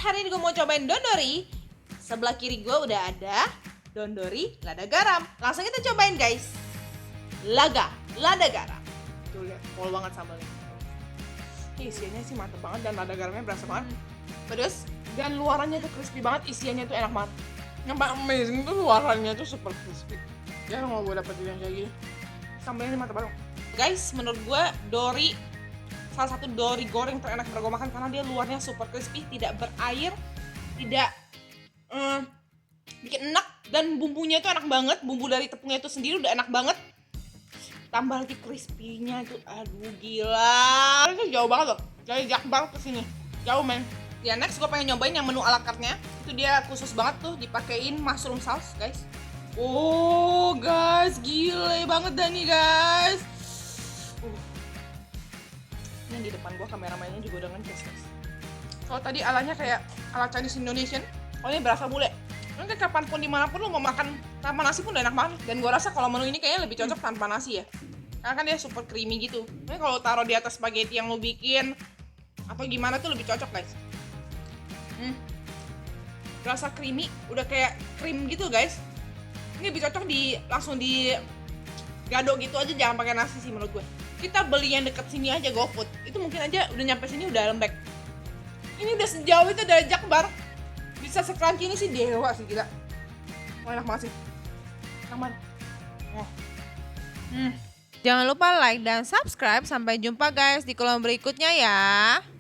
hari ini gue mau cobain dondori. Sebelah kiri gue udah ada dondori lada garam. Langsung kita cobain guys. Lada garam. Tuh lihat, pol banget sambalnya. Isiannya sih mantep banget dan lada garamnya berasa banget. Pedas dan luarannya tuh crispy banget, isiannya tuh enak banget. Yang paling amazing tuh luarannya tuh super crispy. Ya mau gue dapetin yang kayak gini. Sambalnya mantep banget. Guys, menurut gue salah satu dori goreng terenak yang pernah gue makan karena dia luarnya super crispy, tidak berair, tidak bikin enak, dan bumbunya itu enak banget. Bumbu dari tepungnya itu sendiri udah enak banget, tambah lagi crispy-nya itu, aduh gila. Itu jauh banget loh dari Jakbar ke sini, jauh men. Ya next gue pengen nyobain yang menu ala carte-nya. Itu dia khusus banget tuh dipakein mushroom sauce guys. Oh guys, gile banget dah nih guys. Ini di depan gua kameramennya juga udah ngeces guys. Kalau tadi alanya kayak ala Chinese Indonesian, kalau ini berasa bule. Nanti kapanpun dimanapun lo mau makan tanpa nasi pun udah enak banget. Dan gua rasa kalau menu ini kayaknya lebih cocok tanpa nasi ya, karena kan dia super creamy gitu. Ini kalau taruh di atas spaghetti yang lo bikin atau gimana tuh lebih cocok guys. Rasa creamy, udah kayak krim gitu guys. Ini lebih cocok langsung di gado gitu aja, jangan pakai nasi sih menurut gue. Kita beli yang deket sini aja, GoFood. Itu mungkin aja udah nyampe sini udah lembek. Ini udah sejauh itu dari Jakbar. Bisa sekranci ini sih dewa sih, gila. Enak banget sih. Enak banget. Oh. Jangan lupa like dan subscribe. Sampai jumpa guys di kolom berikutnya ya.